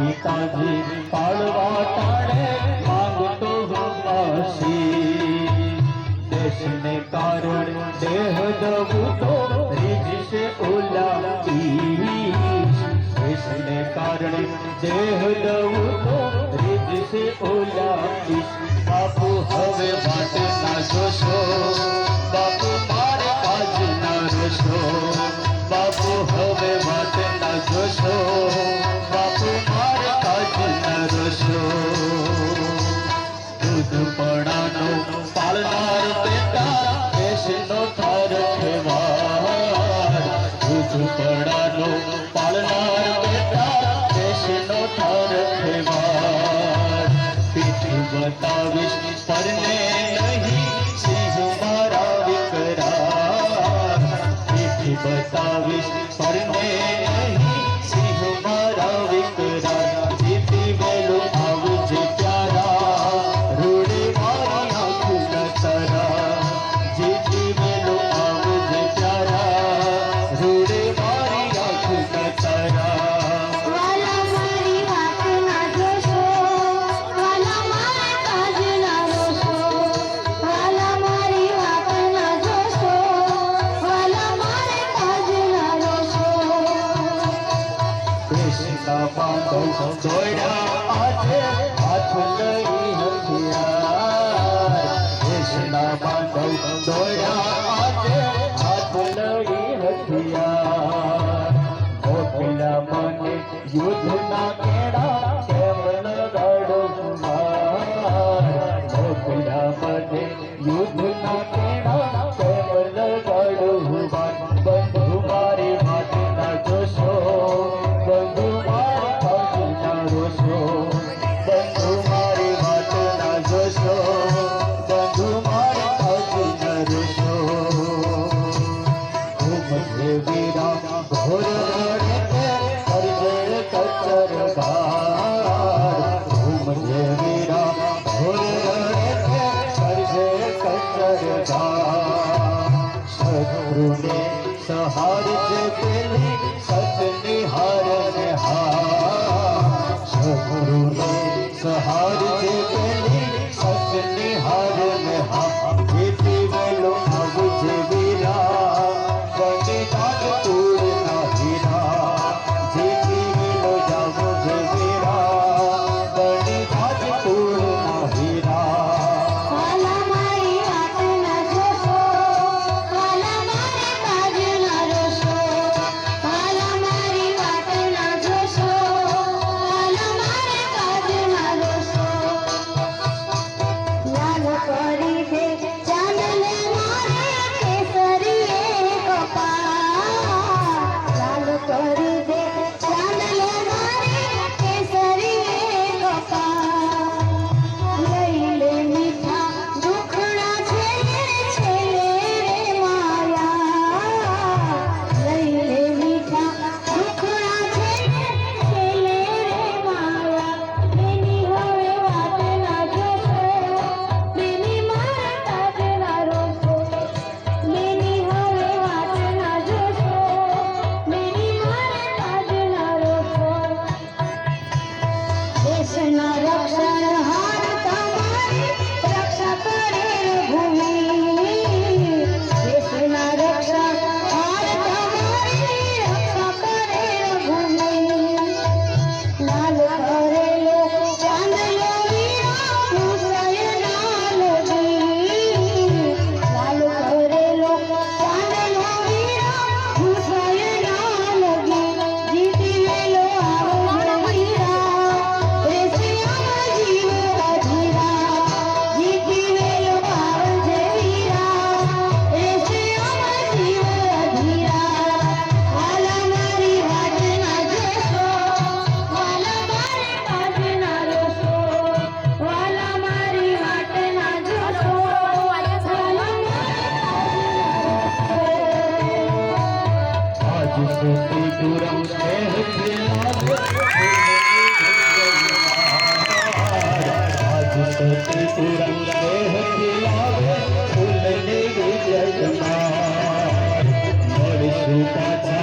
पिताजी पाड़वा टाणे मांगतो आशीष देश ने कारण देह दबू तो रिज से ओला ईश देश ने कारण देह दबू तो रिज से ओला ईश बापू हवे बात ना जोशो बापू मारे काज ना रोशो बापू हवे बात ना जोशो बापू मारे काज ना रोशो दूध पड़ानो पालनार बेटा देशनो थार खेवार दूध पड़ानो पालनार बेटा देशनो थार खेवार पीठ बताविश परने नहीं सिंह मारा विकरार पीठ बताविश परने नहीं सिंह मारा विकरार जीती वेलो आवजे प्यारा रूड़े मारी आँख न तारा जीती वेलो आवजे प्यारा रूड़े मारी आँख न तारा जोड़ा आजे हाथ लई हथियार कृष्णा बांधव जोड़ा आजे हाथ लई हथियार मोकला मने युद्ध ना केड़ा केम लगाड़ो कुमार मोकला मने युद्ध ना केड़ा केम लगाड़ो कुमार बंधु मारे बात ना जोशो बंधु बंधु मारी बात ना जोशो बंधु मारी बात न रोशो मुझे वीरा घोर रड़े हरिजन कच्चर घार मुझे वीरा घोर रड़े हरिजन कच्चर घार शत्रु ने सहार जे पेली सच निहार निहार शत्रु ने सहार जे पेली सच निहार निहार जीती वेलो आवजे वीरा बने ताज तूड़ ना हीरा जीती वेलो आवजे वीरा बने ताज तूड़ ना हीरा पाछा